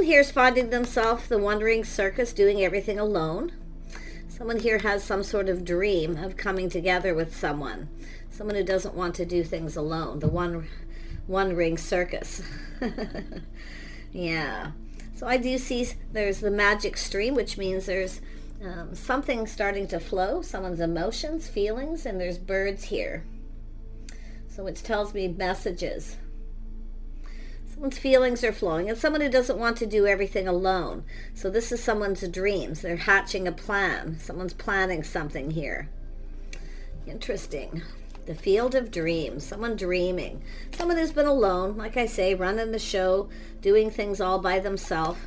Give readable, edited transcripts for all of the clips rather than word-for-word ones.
here is finding themselves the wandering circus, doing everything alone. Someone here has some sort of dream of coming together with someone. Someone who doesn't want to do things alone. The one-ring circus. Yeah. So I do see there's the magic stream, which means there's something starting to flow. Someone's emotions, feelings, and there's birds here. So which tells me messages. Someone's feelings are flowing, and someone who doesn't want to do everything alone. So this is someone's dreams. They're hatching a plan. Someone's planning something here. Interesting. The field of dreams. Someone dreaming. Someone who's been alone, like I say, running the show, doing things all by themselves.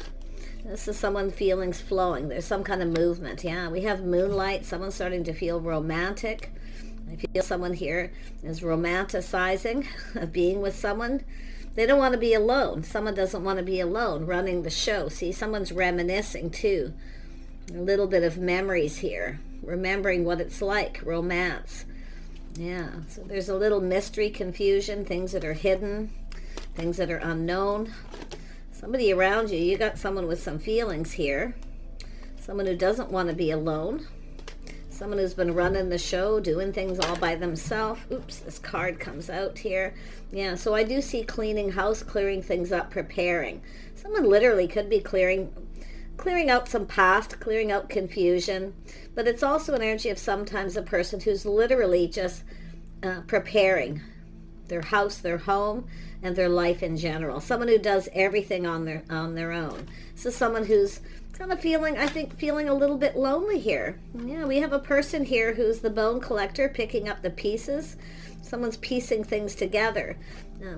This is someone feelings flowing. There's some kind of movement. Yeah, we have moonlight. Someone's starting to feel romantic. I feel someone here is romanticizing being with someone. They don't want to be alone. Someone doesn't want to be alone running the show. See, someone's reminiscing too. A little bit of memories here. Remembering what it's like. Romance. Yeah, so there's a little mystery, confusion, things that are hidden, things that are unknown. Somebody around you, you got someone with some feelings here. Someone who doesn't want to be alone. Someone who's been running the show, doing things all by themselves. Oops, this card comes out here. Yeah, so I do see cleaning house, clearing things up, preparing. Someone literally could be clearing out some past, clearing out confusion. But it's also an energy of sometimes a person who's literally just preparing their house, their home, and their life in general. Someone who does everything on their own. So someone who's kind of feeling a little bit lonely here. Yeah, we have a person here who's the bone collector, picking up the pieces. Someone's piecing things together,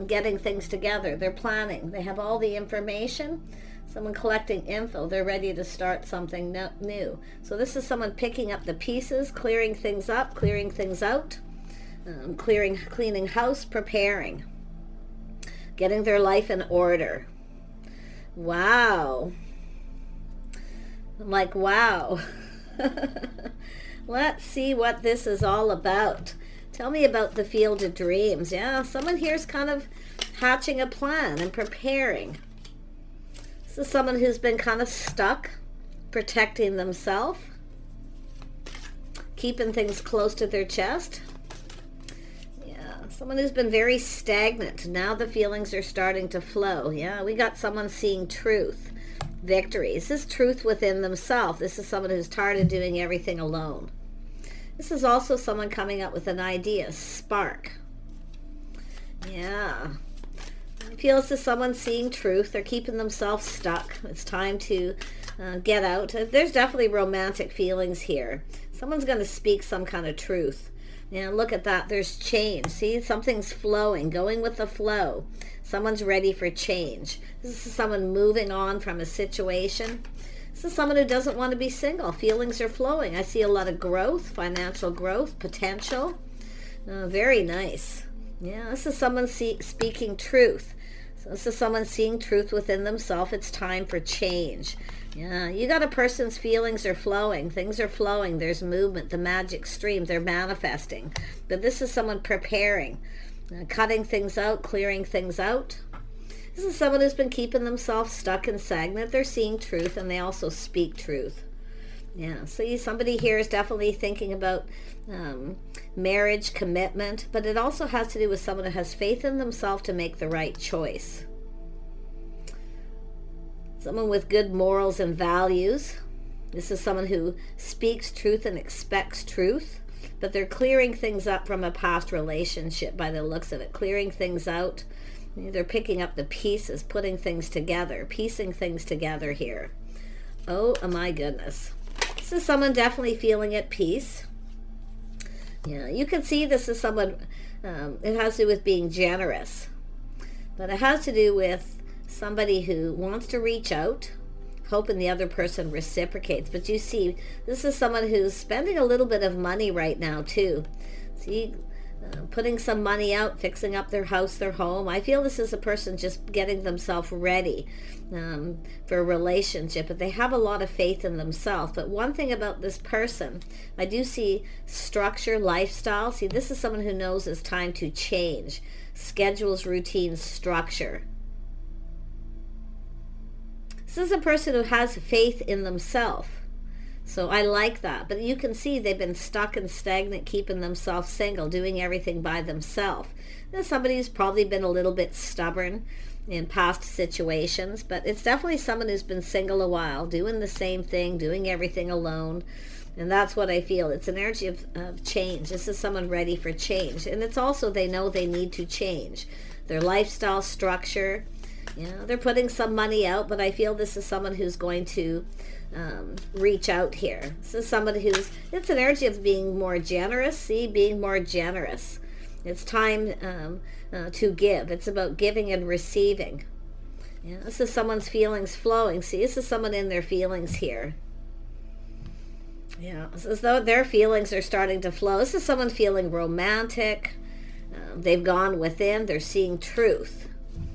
getting things together. They're planning. They have all the information. Someone collecting info. They're ready to start something new. So this is someone picking up the pieces, clearing things up, clearing things out, cleaning house, preparing, getting their life in order. Wow. I'm like, wow. Let's see what this is all about. Tell me about the field of dreams. Yeah, someone here's kind of hatching a plan and preparing. This is someone who's been kind of stuck, protecting themselves, keeping things close to their chest. Yeah, someone who's been very stagnant. Now the feelings are starting to flow. Yeah, we got someone seeing truth. Victory. This is truth within themselves. This is someone who's tired of doing everything alone. This is also someone coming up with an idea, spark. Yeah. I feel this is someone seeing truth. They're keeping themselves stuck. It's time to get out. There's definitely romantic feelings here. Someone's going to speak some kind of truth. Yeah, look at that. There's change. See, something's flowing, going with the flow. Someone's ready for change. This is someone moving on from a situation. This is someone who doesn't want to be single. Feelings are flowing. I see a lot of growth, financial growth, potential. Very nice. Yeah, this is someone speaking truth. So this is someone seeing truth within themselves. It's time for change. Yeah, you got a person's feelings are flowing. Things are flowing. There's movement, the magic stream. They're manifesting. But this is someone preparing, cutting things out, clearing things out. This is someone who's been keeping themselves stuck and stagnant. They're seeing truth, and they also speak truth. Yeah, so somebody here is definitely thinking about marriage, commitment, but it also has to do with someone who has faith in themselves to make the right choice. Someone with good morals and values. This is someone who speaks truth and expects truth, but they're clearing things up from a past relationship by the looks of it, clearing things out. They're picking up the pieces, putting things together, piecing things together here. Oh my goodness. This is someone definitely feeling at peace. Yeah, you can see this is someone, it has to do with being generous, but it has to do with somebody who wants to reach out, hoping the other person reciprocates. But you see, this is someone who's spending a little bit of money right now too. See, putting some money out, fixing up their house, their home. I feel this is a person just getting themselves ready for a relationship, but they have a lot of faith in themselves. But one thing about this person, I do see structure, lifestyle. See, this is someone who knows it's time to change. Schedules, routines, structure. This is a person who has faith in themselves. So I like that. But you can see they've been stuck and stagnant, keeping themselves single, doing everything by themselves. There's somebody who's probably been a little bit stubborn in past situations, but it's definitely someone who's been single a while, doing the same thing, doing everything alone. And that's what I feel. It's an energy of change. This is someone ready for change. And it's also they know they need to change their lifestyle structure. You know, they're putting some money out, but I feel this is someone who's going to reach out here. This is somebody who's, it's an energy of being more generous. See, being more generous. It's time to give. It's about giving and receiving. Yeah, this is someone's feelings flowing. See, this is someone in their feelings here. Yeah, it's as though their feelings are starting to flow. This is someone feeling romantic. They've gone within. They're seeing truth.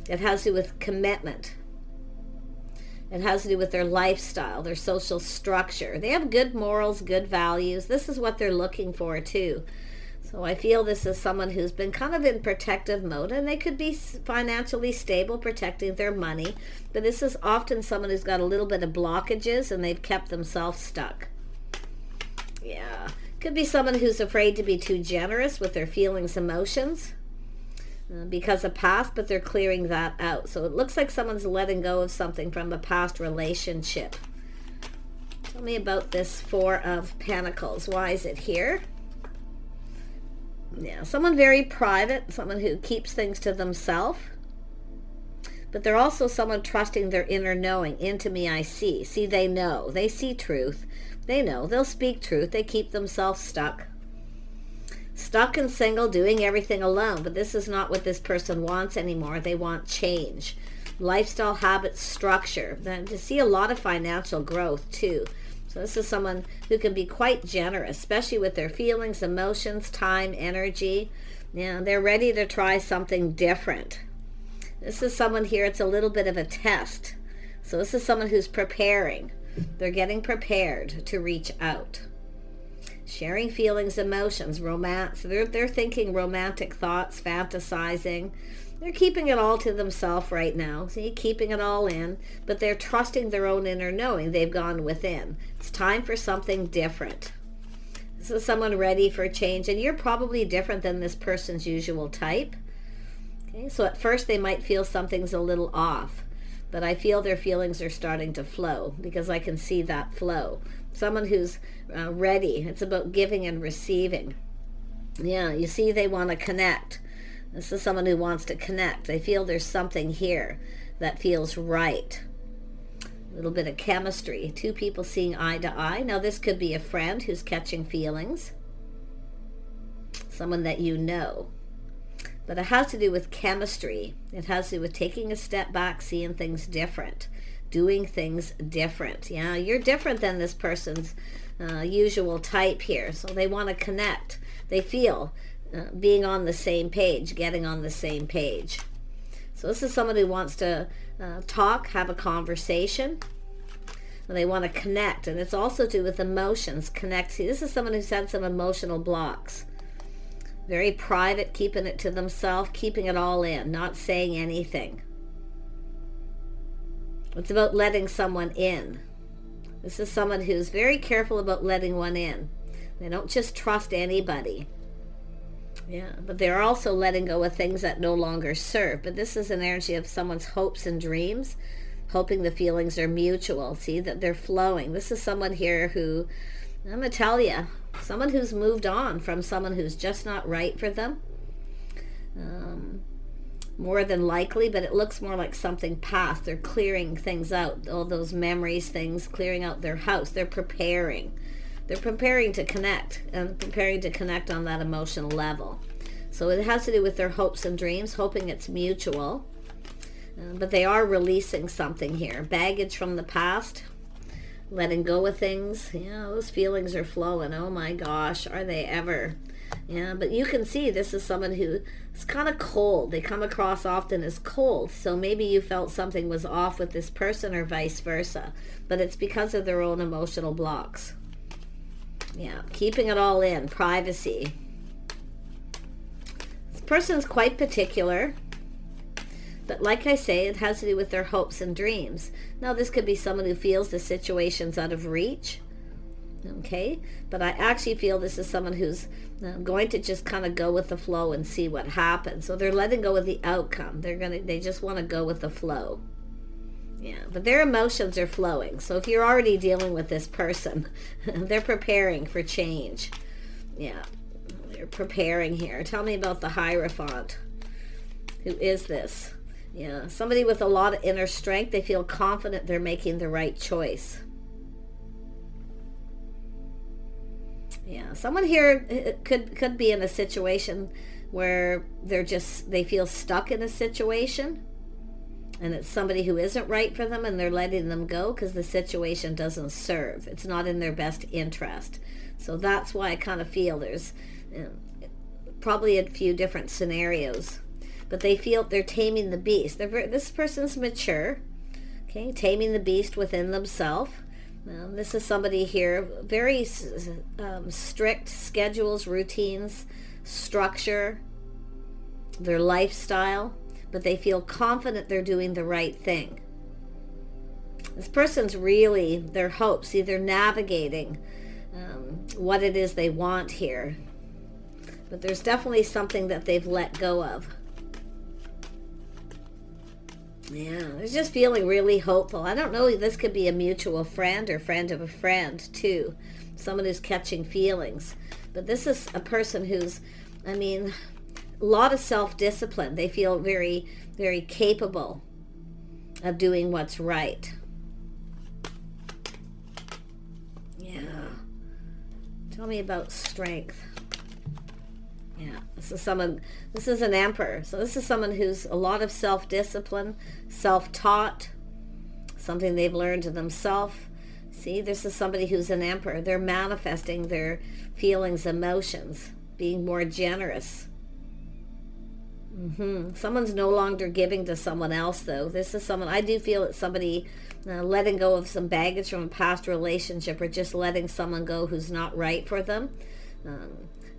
It has to do with commitment. It has to do with their lifestyle, their social structure. They have good morals, good values. This is what they're looking for too. So I feel this is someone who's been kind of in protective mode, and they could be financially stable, protecting their money. But this is often someone who's got a little bit of blockages and they've kept themselves stuck. Yeah. Could be someone who's afraid to be too generous with their feelings, emotions because of past, but they're clearing that out. So it looks like someone's letting go of something from a past relationship. Tell me about this Four of Pentacles. Why is it here? Yeah, someone very private, someone who keeps things to themselves. But they're also someone trusting their inner knowing. Into me I see. See, they know. They see truth. They know. They'll speak truth. They keep themselves stuck. Stuck and single, doing everything alone. But this is not what this person wants anymore. They want change. Lifestyle, habits, structure. Then to see a lot of financial growth too. So this is someone who can be quite generous, especially with their feelings, emotions, time, energy. Yeah, they're ready to try something different. This is someone here, it's a little bit of a test. So this is someone who's preparing. They're getting prepared to reach out. Sharing feelings, emotions, romance. They're thinking romantic thoughts, fantasizing. They're keeping it all to themselves right now. See, keeping it all in. But they're trusting their own inner knowing. They've gone within. It's time for something different. This is someone ready for change. And you're probably different than this person's usual type. Okay, so at first they might feel something's a little off. But I feel their feelings are starting to flow because I can see that flow. Someone who's ready. It's about giving and receiving. Yeah, you see they want to connect. This is someone who wants to connect. They feel there's something here that feels right. A little bit of chemistry. Two people seeing eye to eye. Now this could be a friend who's catching feelings. Someone that you know. But it has to do with chemistry. It has to do with taking a step back, seeing things different, doing things different. Yeah, you're different than this person's usual type here. So they want to connect. They feel being on the same page, getting on the same page. So this is someone who wants to talk, have a conversation. And they want to connect. And it's also to do with emotions, connect. See, this is someone who's had some emotional blocks. Very private, keeping it to themselves, keeping it all in, not saying anything. It's about letting someone in. This is someone who's very careful about letting one in. They don't just trust anybody. Yeah, but they're also letting go of things that no longer serve. But this is an energy of someone's hopes and dreams, hoping the feelings are mutual. See, that they're flowing. This is someone here who, I'm going to tell you, someone who's moved on from someone who's just not right for them. More than likely, but it looks more like something past. They're clearing things out, all those memories, things, clearing out their house. They're preparing. They're preparing to connect, and preparing to connect on that emotional level. So it has to do with their hopes and dreams, hoping it's mutual. But they are releasing something here. Baggage from the past, letting go of things. Yeah, those feelings are flowing. Oh my gosh, are they ever? Yeah, but you can see this is someone who is kind of cold. They come across often as cold. So maybe you felt something was off with this person or vice versa. But it's because of their own emotional blocks. Yeah, keeping it all in, privacy. This person's quite particular. But like I say, it has to do with their hopes and dreams. Now, this could be someone who feels the situation's out of reach. Okay, but I actually feel this is someone who's going to just kind of go with the flow and see what happens. So they're letting go of the outcome. They just want to go with the flow. Yeah, but their emotions are flowing. So if you're already dealing with this person, they're preparing for change. Yeah, they're preparing here. Tell me about the Hierophant. Who is this? Yeah, somebody with a lot of inner strength. They feel confident they're making the right choice. Yeah, someone here could be in a situation where they feel stuck in a situation, and it's somebody who isn't right for them, and they're letting them go because the situation doesn't serve. It's not in their best interest. So that's why I kind of feel there's probably a few different scenarios, but they feel they're taming the beast. This person's mature, okay, taming the beast within themselves. This is somebody here, very strict schedules, routines, structure, their lifestyle, but they feel confident they're doing the right thing. This person's really, their hopes, either navigating what it is they want here, but there's definitely something that they've let go of. Yeah, they're just feeling really hopeful. I don't know, this could be a mutual friend or friend of a friend too. Someone who's catching feelings. But this is a person who's, a lot of self-discipline. They feel very, very capable of doing what's right. Yeah. Tell me about strength. Yeah, this is an emperor. So this is someone who's a lot of self-discipline, self-taught, something they've learned to themselves. See, this is somebody who's an emperor. They're manifesting their feelings, emotions, being more generous. Someone's no longer giving to someone else, though. This is someone, I do feel it's somebody letting go of some baggage from a past relationship, or just letting someone go who's not right for them.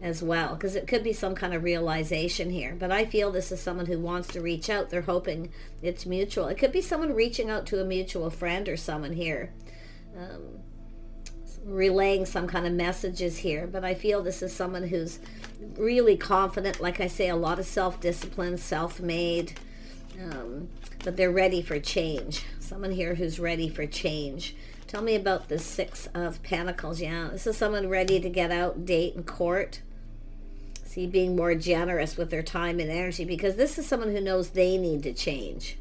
As well, because it could be some kind of realization here, but I feel this is someone who wants to reach out. They're hoping it's mutual. It could be someone reaching out to a mutual friend or someone here, relaying some kind of messages here, but I feel this is someone who's really confident, like I say, a lot of self-discipline, self-made, but they're ready for change. Someone here who's ready for change. Tell me about the Six of Pentacles. Yeah, this is someone ready to get out, date, and court. See, being more generous with their time and energy, because this is someone who knows they need to change.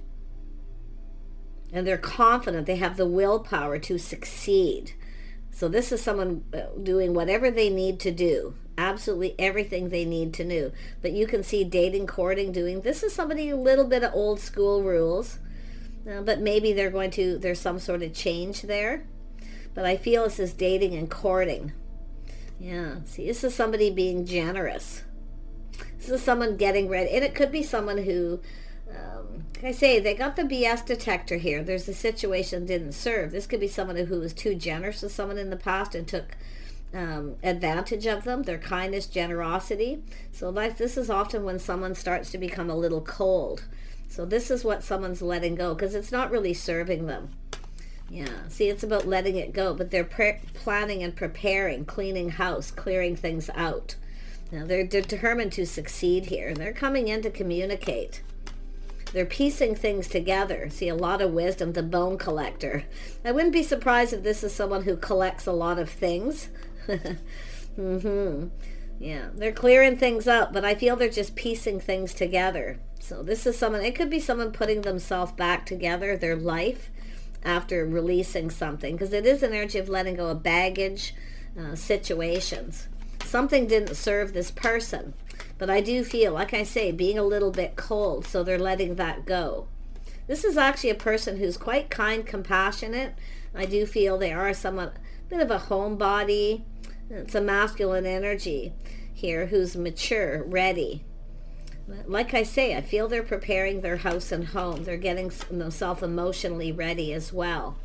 And they're confident they have the willpower to succeed. So this is someone doing whatever they need to do. Absolutely everything they need to do. But you can see dating, courting, doing. This is somebody a little bit of old school rules. But maybe there's some sort of change there. But I feel this is dating and courting. Yeah, see, this is somebody being generous. This is someone getting ready. And it could be someone who, like I say, they got the BS detector here. There's a situation didn't serve. This could be someone who was too generous with someone in the past and took advantage of them, their kindness, generosity. So this is often when someone starts to become a little cold. So this is what someone's letting go, because it's not really serving them. Yeah, see, it's about letting it go, but they're planning and preparing, cleaning house, clearing things out. Now, they're determined to succeed here. They're coming in to communicate. They're piecing things together. See, a lot of wisdom, the bone collector. I wouldn't be surprised if this is someone who collects a lot of things. Yeah, they're clearing things out, but I feel they're just piecing things together. So this is someone, it could be someone putting themselves back together, their life, after releasing something, because it is an energy of letting go of baggage, situations. Something didn't serve this person, but I do feel, like I say, being a little bit cold, so they're letting that go. This is actually a person who's quite kind, compassionate. I do feel they are somewhat a bit of a homebody. It's a masculine energy here who's mature, ready. Like I say, I feel they're preparing their house and home. They're getting themselves emotionally ready as well.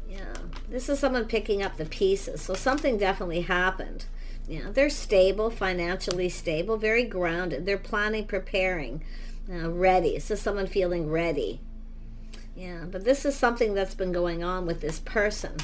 Yeah, this is someone picking up the pieces. So something definitely happened. Yeah, they're stable, financially stable, very grounded. They're planning, preparing. Ready. This is someone feeling ready. Yeah, but this is something that's been going on with this person.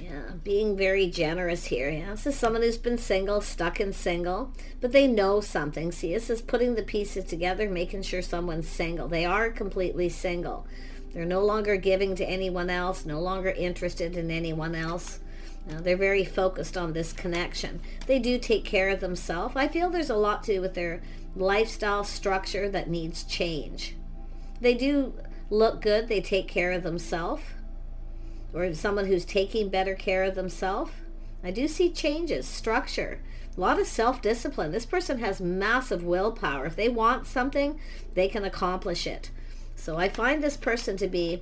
Yeah, being very generous here. Yeah, this is someone who's been single, stuck in single, but they know something. See, this is putting the pieces together, making sure someone's single. They are completely single. They're no longer giving to anyone else, no longer interested in anyone else. They're very focused on this connection. They do take care of themselves. I feel there's a lot to do with their lifestyle structure that needs change. They do look good. They take care of themselves. Or someone who's taking better care of themselves. I do see changes, structure, a lot of self-discipline. This person has massive willpower. If they want something, they can accomplish it. So I find this person to be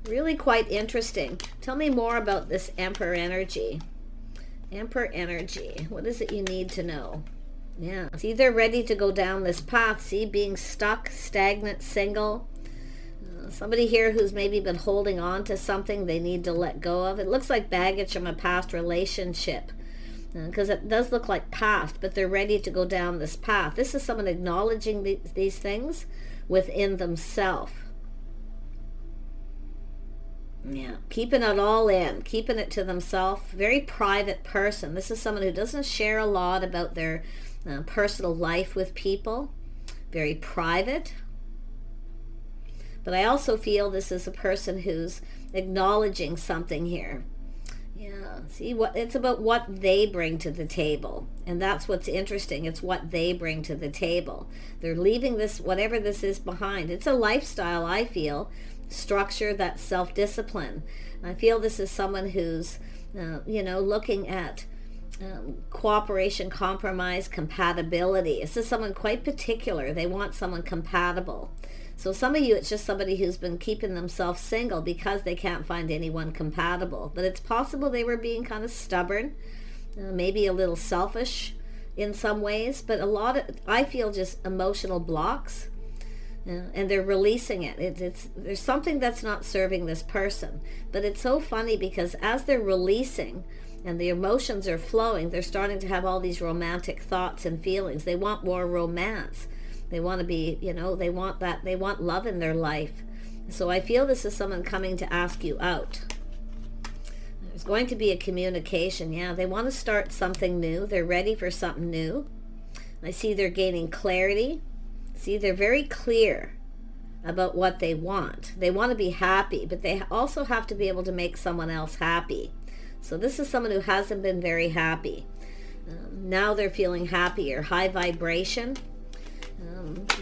really quite interesting. Tell me more about this Emperor energy. Emperor energy. What is it you need to know? Yeah. See, they're ready to go down this path. See, being stuck, stagnant, single. Somebody here who's maybe been holding on to something they need to let go of. It looks like baggage from a past relationship. Because it does look like past, but they're ready to go down this path. This is someone acknowledging these things within themselves. Yeah, keeping it all in, keeping it to themselves. Very private person. This is someone who doesn't share a lot about their personal life with people. Very private. But I also feel this is a person who's acknowledging something here. Yeah, see, it's about what they bring to the table. And that's what's interesting. It's what they bring to the table. They're leaving this, whatever this is, behind. It's a lifestyle, I feel, structure, that's self-discipline. I feel this is someone who's, looking at cooperation, compromise, compatibility. This is someone quite particular. They want someone compatible. So some of you, it's just somebody who's been keeping themselves single because they can't find anyone compatible. But it's possible they were being kind of stubborn, maybe a little selfish in some ways. But a lot of, I feel, just emotional blocks, and they're releasing it. There's something that's not serving this person. But it's so funny because as they're releasing and the emotions are flowing, they're starting to have all these romantic thoughts and feelings. They want more romance. They want to be, they want that. They want love in their life. So I feel this is someone coming to ask you out. There's going to be a communication. Yeah, they want to start something new. They're ready for something new. I see they're gaining clarity. See, they're very clear about what they want. They want to be happy, but they also have to be able to make someone else happy. So this is someone who hasn't been very happy. Now they're feeling happier, high vibration.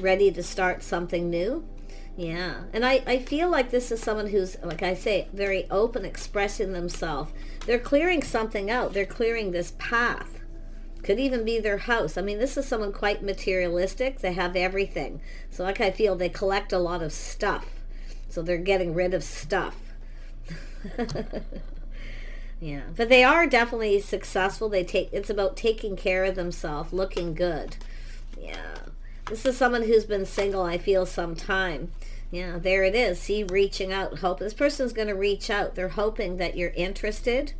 Ready to start something new. Yeah, and I feel like this is someone who's, like I say, very open, expressing themselves. They're clearing something out. They're clearing this path. Could even be their house. I mean, this is someone quite materialistic. They have everything. So like I feel they collect a lot of stuff. So they're getting rid of stuff. Yeah, but they are definitely successful. It's about taking care of themselves, looking good. Yeah. This is someone who's been single, I feel, some time. Yeah, there it is. See, reaching out. Hope. This person's going to reach out. They're hoping that you're interested.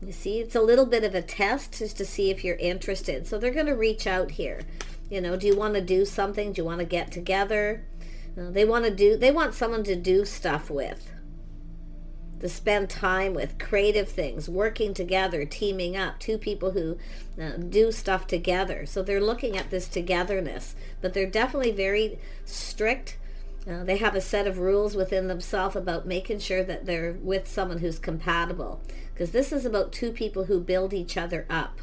You see, it's a little bit of a test just to see if you're interested. So they're going to reach out here. Do you want to do something? Do you want to get together? They want someone to do stuff with. To spend time with, creative things, working together, teaming up, two people who do stuff together. So they're looking at this togetherness, but they're definitely very strict. They have a set of rules within themselves about making sure that they're with someone who's compatible, because this is about two people who build each other up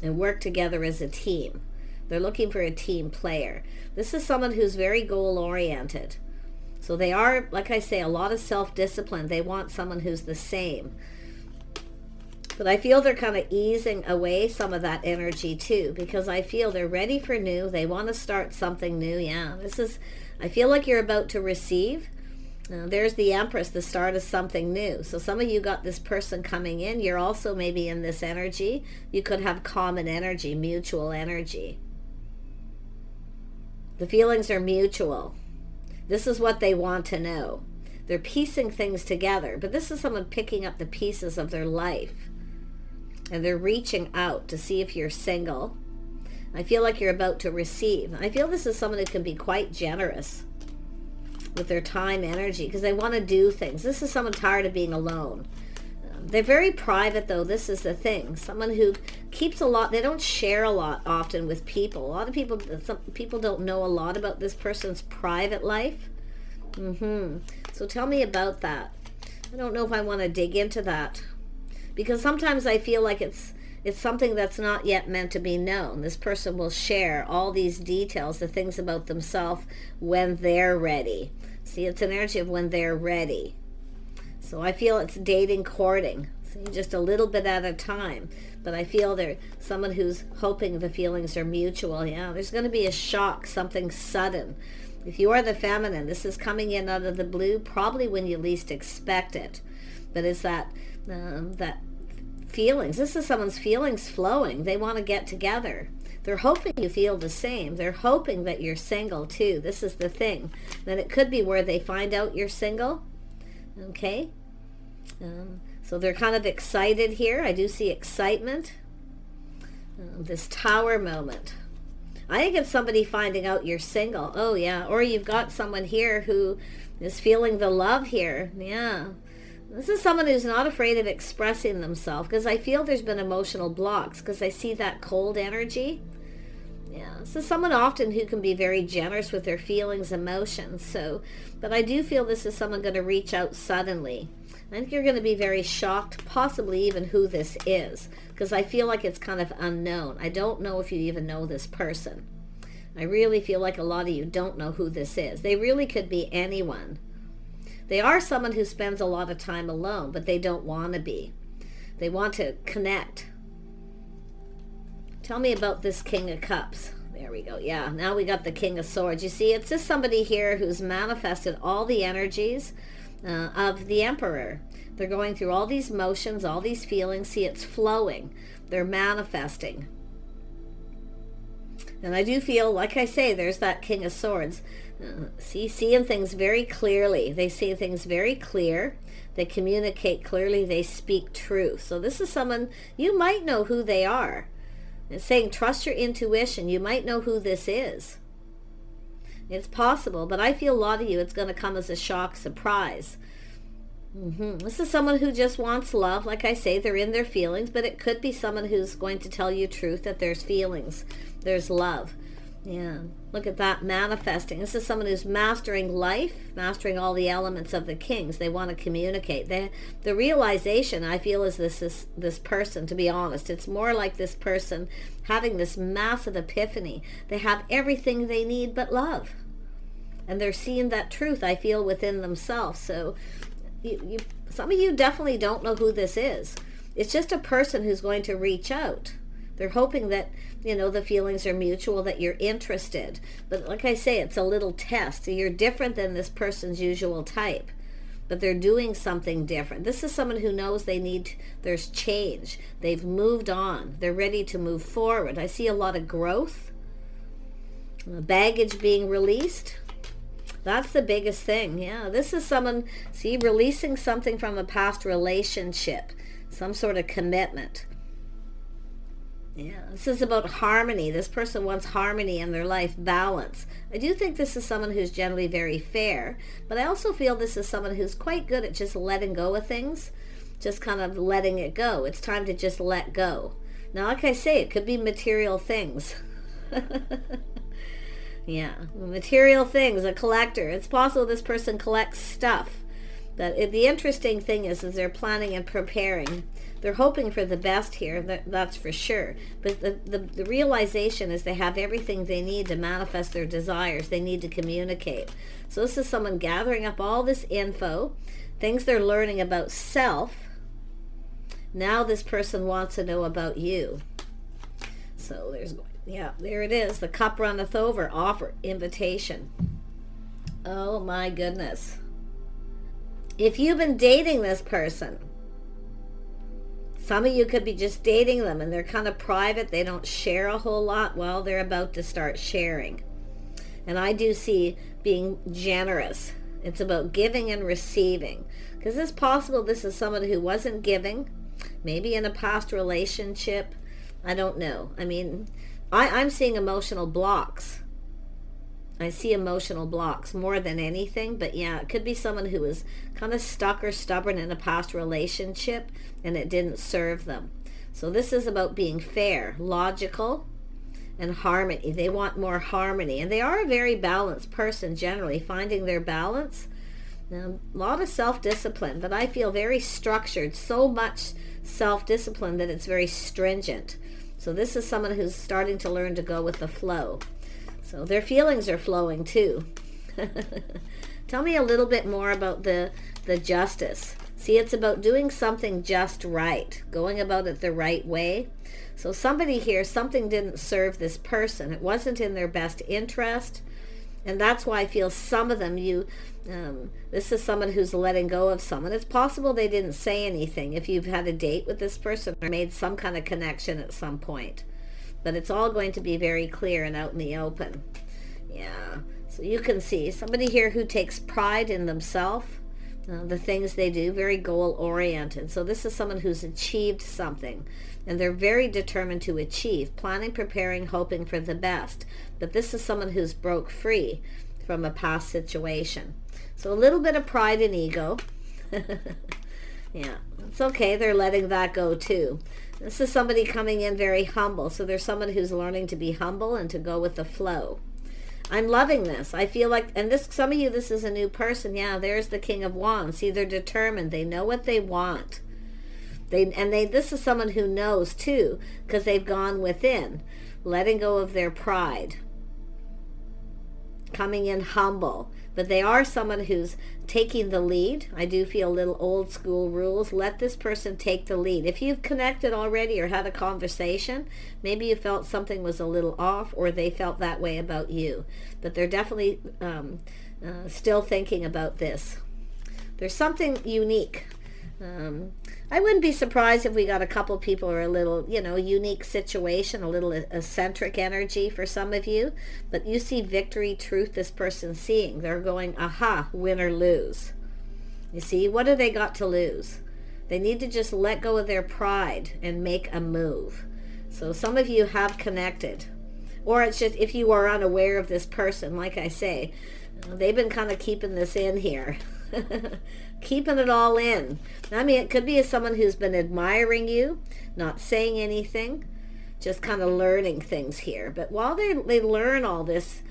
and work together as a team. They're looking for a team player. This is someone who's very goal-oriented. So they are, like I say, a lot of self-discipline. They want someone who's the same. But I feel they're kind of easing away some of that energy too, because I feel they're ready for new. They want to start something new. Yeah, I feel like you're about to receive. There's the Empress, the start of something new. So some of you got this person coming in. You're also maybe in this energy. You could have common energy, mutual energy. The feelings are mutual. This is what they want to know. They're piecing things together, but this is someone picking up the pieces of their life. And they're reaching out to see if you're single. I feel like you're about to receive. I feel this is someone who can be quite generous with their time, energy, because they want to do things. This is someone tired of being alone. They're very private, though. This is the thing. Someone who keeps a lot. They don't share a lot often with people. A lot of people, some people don't know a lot about this person's private life. So tell me about that. I don't know if I want to dig into that, because sometimes I feel like it's something that's not yet meant to be known. This person will share all these details, the things about themselves, when they're ready. See, it's an energy of when they're ready. So I feel it's dating, courting. See, just a little bit at a time. But I feel they're someone who's hoping the feelings are mutual. Yeah, there's going to be a shock, something sudden. If you are the feminine, this is coming in out of the blue, probably when you least expect it. But it's that feelings. This is someone's feelings flowing. They want to get together. They're hoping you feel the same. They're hoping that you're single too. This is the thing. Then it could be where they find out you're single. Okay? So they're kind of excited here. I do see excitement. This tower moment. I think it's somebody finding out you're single. Oh, yeah. Or you've got someone here who is feeling the love here. Yeah. This is someone who's not afraid of expressing themselves, because I feel there's been emotional blocks, because I see that cold energy. Yeah, this is someone often who can be very generous with their feelings, emotions. So, but I do feel this is someone going to reach out suddenly. I think you're going to be very shocked, possibly even who this is, because I feel like it's kind of unknown. I don't know if you even know this person. I really feel like a lot of you don't know who this is. They really could be anyone. They are someone who spends a lot of time alone, but they don't want to be. They want to connect. Tell me about this King of Cups. There we go. Yeah, now we got the King of Swords. You see, it's just somebody here who's manifested all the energies of the Emperor. They're going through all these motions, all these feelings. See, it's flowing. They're manifesting. And I do feel, like I say, there's that King of Swords. Seeing things very clearly. They see things very clear. They communicate clearly. They speak truth. So this is someone, you might know who they are. It's saying trust your intuition. You might know who this is. It's possible, but I feel a lot of you, it's going to come as a shock, surprise. This is someone who just wants love. Like I say, they're in their feelings, but it could be someone who's going to tell you truth, that there's feelings, there's love. Yeah, look at that, manifesting. This is someone who's mastering life, mastering all the elements of the kings. They want to communicate. The realization, I feel, is this person, to be honest. It's more like this person having this massive epiphany. They have everything they need but love. And they're seeing that truth, I feel, within themselves. So some of you definitely don't know who this is. It's just a person who's going to reach out. They're hoping that, the feelings are mutual, that you're interested. But like I say, it's a little test. So you're different than this person's usual type. But they're doing something different. This is someone who knows there's change. They've moved on. They're ready to move forward. I see a lot of growth. Baggage being released. That's the biggest thing. Yeah, this is someone, see, releasing something from a past relationship. Some sort of commitment. Yeah, this is about harmony. This person wants harmony in their life, balance. I do think this is someone who's generally very fair, but I also feel this is someone who's quite good at just letting go of things, just kind of letting it go. It's time to just let go. Now, like I say, it could be material things. Yeah, material things, a collector. It's possible this person collects stuff. But the interesting thing is they're planning and preparing. They're hoping for the best here, that's for sure. But the realization is they have everything they need to manifest their desires. They need to communicate. So this is someone gathering up all this info, things they're learning about self. Now this person wants to know about you. So there it is. The cup runneth over. Offer, invitation. Oh my goodness. If you've been dating this person, some of you could be just dating them and they're kind of private. They don't share a whole lot. Well, they're about to start sharing. And I do see being generous. It's about giving and receiving. Because it's possible this is someone who wasn't giving, maybe in a past relationship. I don't know. I mean, I'm seeing emotional blocks. I see emotional blocks more than anything, but yeah, it could be someone who was kind of stuck or stubborn in a past relationship and it didn't serve them. So this is about being fair, logical, and harmony. They want more harmony, and they are a very balanced person generally, finding their balance. Now, a lot of self-discipline, but I feel very structured, so much self-discipline that it's very stringent. So this is someone who's starting to learn to go with the flow. So their feelings are flowing too. Tell me a little bit more about the justice. See, it's about doing something just right, going about it the right way. So somebody here, something didn't serve this person. It wasn't in their best interest. And that's why I feel some of them, this is someone who's letting go of someone. It's possible they didn't say anything if you've had a date with this person or made some kind of connection at some point. But it's all going to be very clear and out in the open. Yeah. So you can see somebody here who takes pride in themselves, the things they do, very goal-oriented. So this is someone who's achieved something, and they're very determined to achieve, planning, preparing, hoping for the best. But this is someone who's broke free from a past situation. So a little bit of pride and ego. Yeah, it's okay. They're letting that go too. This is somebody coming in very humble. So there's someone who's learning to be humble and to go with the flow. I'm loving this. I feel like, and this, some of you, this is a new person. Yeah, there's the King of Wands. See, they're determined. They know what they want. This is someone who knows too, because they've gone within, letting go of their pride, coming in humble. But they are someone who's taking the lead. I do feel little old school rules. Let this person take the lead. If you've connected already or had a conversation, maybe you felt something was a little off, or they felt that way about you. But they're definitely still thinking about this. There's something unique. I wouldn't be surprised if we got a couple people or a little, unique situation, a little eccentric energy for some of you. But you see victory, truth, this person's seeing. They're going, aha, win or lose. You see, what do they got to lose? They need to just let go of their pride and make a move. So some of you have connected. Or it's just, if you are unaware of this person, like I say, they've been kind of keeping this in here. Keeping it all in. I mean, it could be someone who's been admiring you, not saying anything, just kind of learning things here. But while they learn all this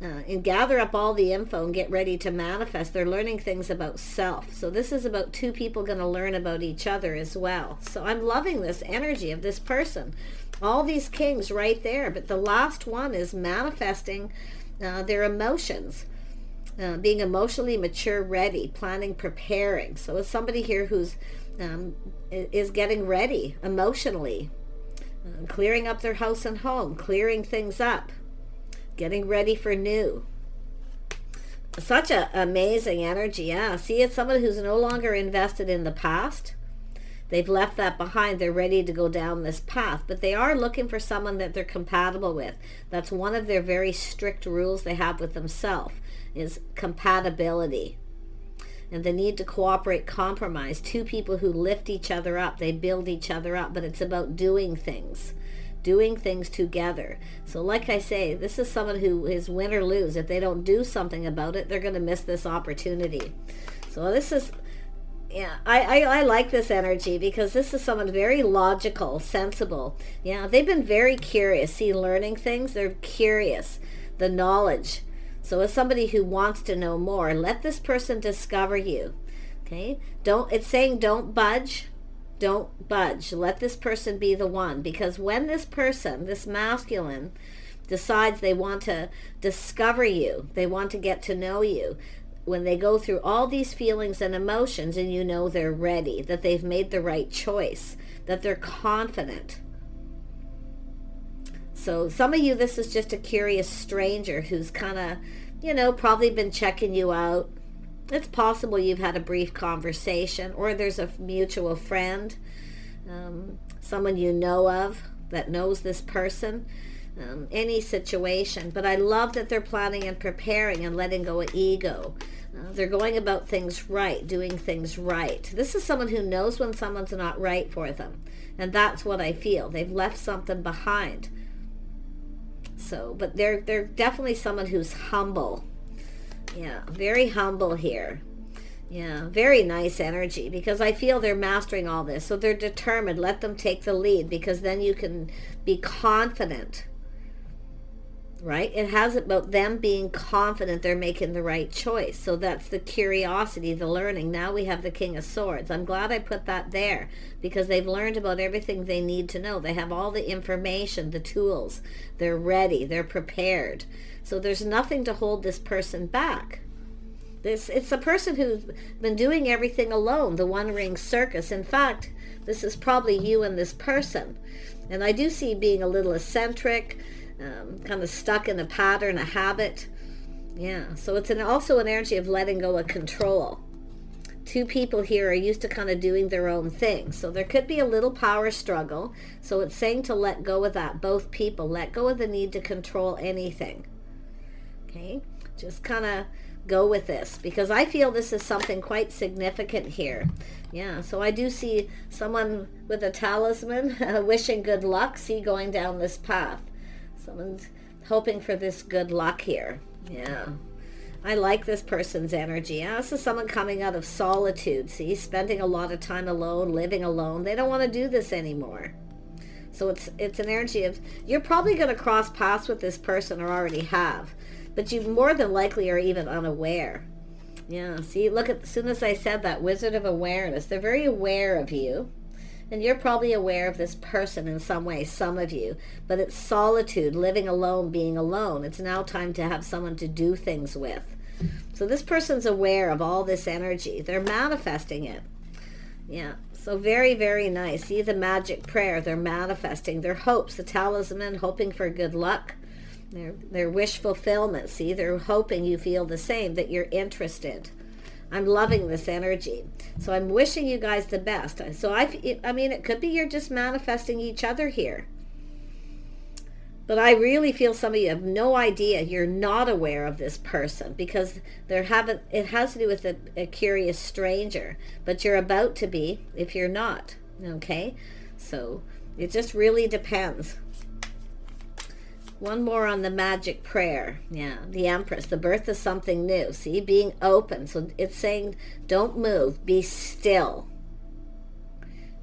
and gather up all the info and get ready to manifest, they're learning things about self. So this is about two people going to learn about each other as well. So I'm loving this energy of this person. All these kings right there. But the last one is manifesting their emotions. Being emotionally mature, ready, planning, preparing. So it's somebody here who's is getting ready emotionally, clearing up their house and home, clearing things up, getting ready for new. Such a amazing energy. Yeah, see, it's someone who's no longer invested in the past. They've left that behind. They're ready to go down this path, but they are looking for someone that they're compatible with. That's one of their very strict rules they have with themselves, is compatibility. And the need to cooperate, compromise. Two people who lift each other up. They build each other up, but it's about doing things together. So like I say, this is someone who is win or lose. If they don't do something about it, they're going to miss this opportunity. So this is, yeah, I like this energy, because this is someone very logical, sensible. Yeah, they've been very curious. See, learning things, they're curious. The knowledge. So as somebody who wants to know more, let this person discover you. Okay? It's saying don't budge. Don't budge. Let this person be the one. Because when this person, this masculine, decides they want to discover you, they want to get to know you, when they go through all these feelings and emotions, and you know they're ready, that they've made the right choice, that they're confident. So some of you, this is just a curious stranger who's kind of, probably been checking you out. It's possible you've had a brief conversation, or there's a mutual friend, someone you know of that knows this person, any situation. But I love that they're planning and preparing and letting go of ego. They're going about things right, doing things right. This is someone who knows when someone's not right for them. And that's what I feel. They've left something behind. So, but they're definitely someone who's humble. Yeah, very humble here. Yeah, very nice energy, because I feel they're mastering all this. So they're determined. Let them take the lead, because then you can be confident. Right? It has about them being confident they're making the right choice. So that's the curiosity, the learning. Now we have the King of Swords. I'm glad I put that there, because they've learned about everything they need to know. They have all the information, the tools. They're ready. They're prepared. So there's nothing to hold this person back. It's a person who's been doing everything alone, the one-ring circus. In fact, this is probably you and this person. And I do see being a little eccentric, kind of stuck in a pattern, a habit. Yeah, so it's also an energy of letting go of control. Two people here are used to kind of doing their own thing. So there could be a little power struggle. So it's saying to let go of that. Both people, let go of the need to control anything. Okay, just kind of go with this, because I feel this is something quite significant here. Yeah, so I do see someone with a talisman wishing good luck, see, going down this path. Someone's hoping for this good luck here. Yeah, I like this person's energy. Yeah, this is someone coming out of solitude, see, spending a lot of time alone, living alone. They don't want to do this anymore. So it's an energy of, you're probably going to cross paths with this person, or already have, but you more than likely are even unaware. Yeah, see, look at, as soon as I said that, Wizard of Awareness, they're very aware of you. And you're probably aware of this person in some way, some of you. But it's solitude, living alone, being alone. It's now time to have someone to do things with. So this person's aware of all this energy. They're manifesting it. Yeah, so very, very nice. See the magic prayer. They're manifesting their hopes, the talisman, hoping for good luck. Their wish fulfillment. See, they're hoping you feel the same, that you're interested. I'm loving this energy. So I'm wishing you guys the best. So I mean, it could be you're just manifesting each other here. But I really feel some of you have no idea. You're not aware of this person, because it has to do with a curious stranger. But you're about to be if you're not. Okay? So it just really depends. One more on the magic prayer. Yeah, the Empress, the birth of something new. See, being open. So it's saying, don't move. Be still.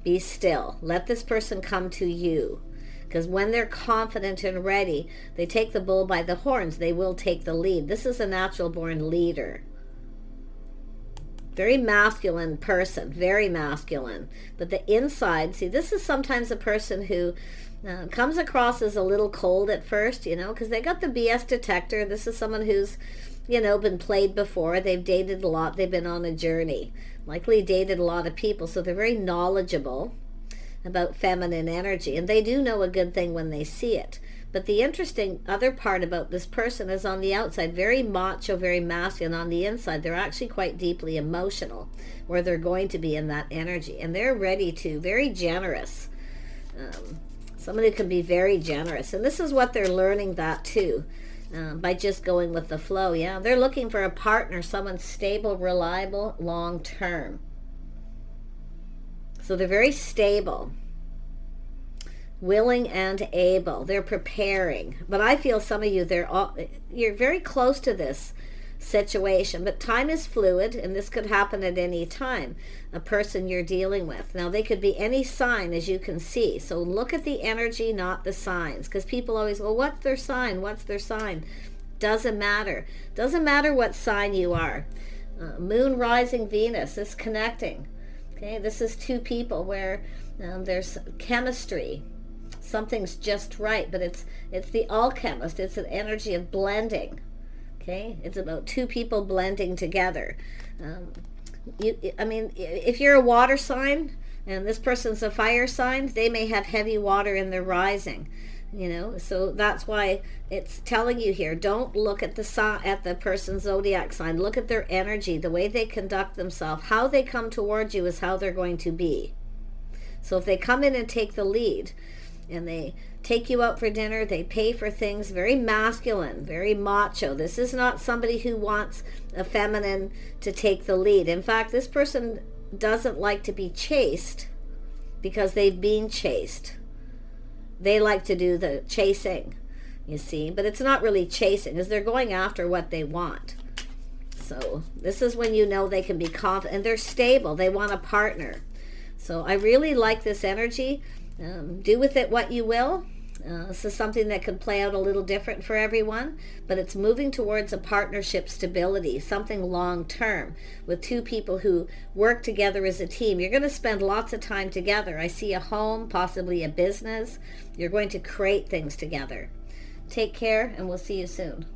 Be still. Let this person come to you. Because when they're confident and ready, they take the bull by the horns. They will take the lead. This is a natural-born leader. Very masculine person. Very masculine. But the inside, see, this is sometimes a person who comes across as a little cold at first, because they got the BS detector. This is someone who's, been played before. They've dated a lot. They've been on a journey. Likely dated a lot of people. So they're very knowledgeable about feminine energy. And they do know a good thing when they see it. But the interesting other part about this person is on the outside, very macho, very masculine. On the inside, they're actually quite deeply emotional, where they're going to be in that energy. And they're ready to, very generous. Somebody who can be very generous. And this is what they're learning that too, by just going with the flow. Yeah, they're looking for a partner, someone stable, reliable, long-term. So they're very stable, willing and able. They're preparing. But I feel some of you, you're very close to this situation, but time is fluid, and this could happen at any time. A person you're dealing with, now they could be any sign, as you can see. So look at the energy, not the signs, because people always go, what's their sign, what's their sign? Doesn't matter. Doesn't matter what sign you are. Moon, rising, Venus is connecting. Okay, this is two people where there's chemistry. Something's just right, but it's the alchemist. It's an energy of blending. Okay, it's about two people blending together. If you're a water sign and this person's a fire sign, they may have heavy water in their rising. So that's why it's telling you here, don't look at the person's zodiac sign. Look at their energy, the way they conduct themselves. How they come towards you is how they're going to be. So if they come in and take the lead, and they take you out for dinner, they pay for things, very masculine, very macho. This is not somebody who wants a feminine to take the lead. In fact, this person doesn't like to be chased because they've been chased. They like to do the chasing. you see. But it's not really chasing, as they're going after what they want. So this is when you know they can be confident, and they're stable. They want a partner. So I really like this energy. Do with it what you will. This is something that could play out a little different for everyone, but it's moving towards a partnership stability, something long-term with two people who work together as a team. You're going to spend lots of time together. I see a home, possibly a business. You're going to create things together. Take care, and we'll see you soon.